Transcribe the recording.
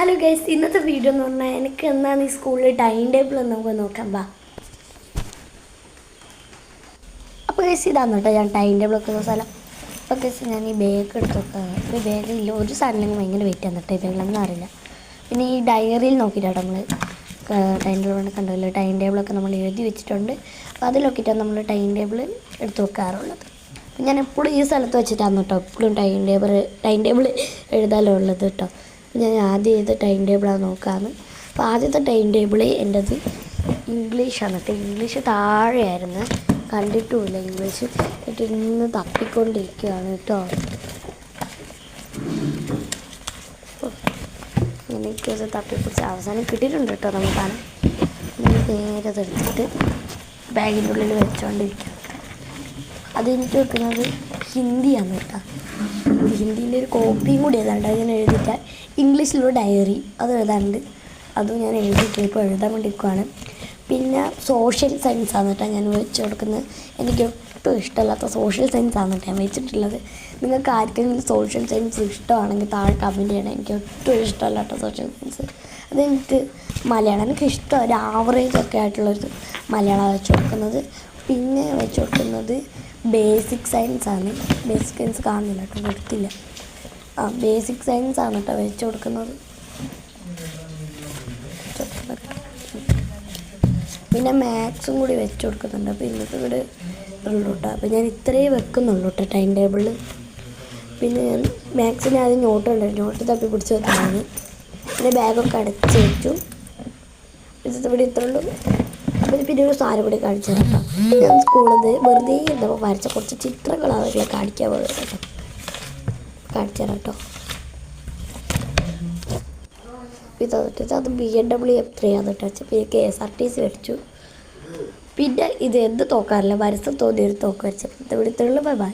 Hello guys, ഇന്നത്തെ video എന്ന് പറഞ്ഞാൽ എനിക്ക് എന്നാണ് ഈ സ്കൂളിൽ ടൈം ടേബിൾ നമുക്ക് നോക്കാം. അപ്പോൾ ഗൈസ് ഇതാണ് കേട്ടോ ഞാൻ ടൈം ടേബിൾ വെക്കുന്ന സ്ഥലം. അപ്പോൾ ഗൈസ് ഞാൻ ഈ ബാഗ് എടുത്ത് വെക്കാം. ഈ ബാഗിൽ ഒരു സാധനം ഭയങ്കര വെയിറ്റ് ആണ് കേട്ടോ. ഈ ബാഗിലൊന്നും അറിയില്ല. പിന്നെ ഈ ഡയറിയിൽ നോക്കിയിട്ടാണ് നമ്മൾ ടൈം ടേബിൾ കണ്ടല്ലോ. ടൈം ടേബിളൊക്കെ നമ്മൾ എഴുതി വെച്ചിട്ടുണ്ട്. അപ്പോൾ അതിൽ നോക്കിയിട്ടാണ് നമ്മൾ ടൈം ടേബിൾ എടുത്ത് വെക്കാറുള്ളത്. അപ്പം ഞാൻ എപ്പോഴും ഈ സ്ഥലത്ത് വെച്ചിട്ടാണ് കേട്ടോ എപ്പോഴും ടൈം ടേബിൾ എഴുതാലോ ഉള്ളത് കേട്ടോ. ഞാൻ ആദ്യം ഏത് ടൈം ടേബിളാണ് നോക്കാമെന്ന്. അപ്പോൾ ആദ്യത്തെ ടൈം ടേബിൾ എൻ്റെത് ഇംഗ്ലീഷാണ് കേട്ടോ. ഇംഗ്ലീഷ് താഴെയായിരുന്നു, കണ്ടിട്ടുമില്ല ഇംഗ്ലീഷ്. എന്നിട്ട് ഇന്ന് തപ്പിക്കൊണ്ടിരിക്കുകയാണ് കേട്ടോ. എനിക്കത് തപ്പിപ്പിടിച്ച് അവസാനം കിട്ടിയിട്ടുണ്ട് കേട്ടോ. നമുക്കാണ് നേരെ എടുത്തിട്ട് ബാഗിൻ്റെ ഉള്ളിൽ വെച്ചുകൊണ്ടിരിക്കുക. അതെനിക്ക് വെക്കുന്നത് ഹിന്ദിയാണ് കേട്ടോ. ഹിന്ദീൻ്റെ ഒരു കോപ്പിയും കൂടി ഏതാണ്ട് ഞാൻ എഴുതിയിട്ട് ഇംഗ്ലീഷിലൊരു ഡയറി അത് എഴുതാണ്ട് അതും ഞാൻ എഴുതിയിട്ട് ഇപ്പോൾ എഴുതാൻ വേണ്ടിയിരിക്കുകയാണ്. പിന്നെ സോഷ്യൽ സയൻസാണ് കേട്ടോ ഞാൻ വെച്ച് കൊടുക്കുന്നത്. എനിക്ക് ഒട്ടും ഇഷ്ടമല്ലാത്ത സോഷ്യൽ സയൻസാണ് കേട്ടോ ഞാൻ വെച്ചിട്ടുള്ളത്. നിങ്ങൾക്ക് ആർക്കെങ്കിലും സോഷ്യൽ സയൻസ് ഇഷ്ടമാണെങ്കിൽ താഴെ കമൻറ്റ് ചെയ്യണം. എനിക്ക് ഒട്ടും ഇഷ്ടമല്ല കേട്ടോ സോഷ്യൽ സയൻസ്. അതെനിക്ക് മലയാളം എനിക്കിഷ്ടം, ഒരു ആവറേജ് ഒക്കെ ആയിട്ടുള്ളൊരു മലയാളം വെച്ച് കൊടുക്കുന്നത്. പിന്നെ വെച്ച് കൊടുക്കുന്നത് ബേസിക് സയൻസാണ്. ബേസിക് സയൻസ് കാണുന്നില്ല കേട്ടോ, എടുത്തില്ല. ബേസിക് സയൻസാണ് കേട്ടോ വെച്ച് കൊടുക്കുന്നത്. പിന്നെ മാത്സും കൂടി വെച്ച് കൊടുക്കുന്നുണ്ട്. അപ്പോൾ ഇന്നത്തെ ഇവിടെ ഉള്ളൂ കേട്ടോ. അപ്പോൾ ഞാൻ ഇത്രയേ വെക്കുന്നുള്ളൂ കേട്ടോ ടൈം ടേബിളിൽ. പിന്നെ ഞാൻ മാത്സിന് ആദ്യം നോട്ട് തപ്പി പിടിച്ച് വെക്കുന്നതാണ്. പിന്നെ ബാഗൊക്കെ അടച്ച് വെച്ചു. ഇവിടെ ഇത്ര ഉള്ളൂ. അപ്പോൾ പിന്നെ ഒരു സാധനം കൂടി കാണിച്ചു തരാം കേട്ടോ. ഞാൻ സ്കൂളിൽ വെറുതെ ഇരുന്നപ്പോൾ വരച്ച കുറച്ച് ചിത്രങ്ങളാണ് അവരെ കാണിക്കാൻ പോകുന്നത് കേട്ടോ. കാണിച്ചു തരാം കേട്ടോ. അത് BMW എത്രയാണ് കേട്ടോ. പിന്നെ KSRTC വരച്ചു. പിന്നെ ഇത് എന്ത് തോക്കാറില്ല, വരസം തോന്നിയൊരു തോക്ക് വരച്ചു. ഇവിടുത്തെ ബൈ ബൈ.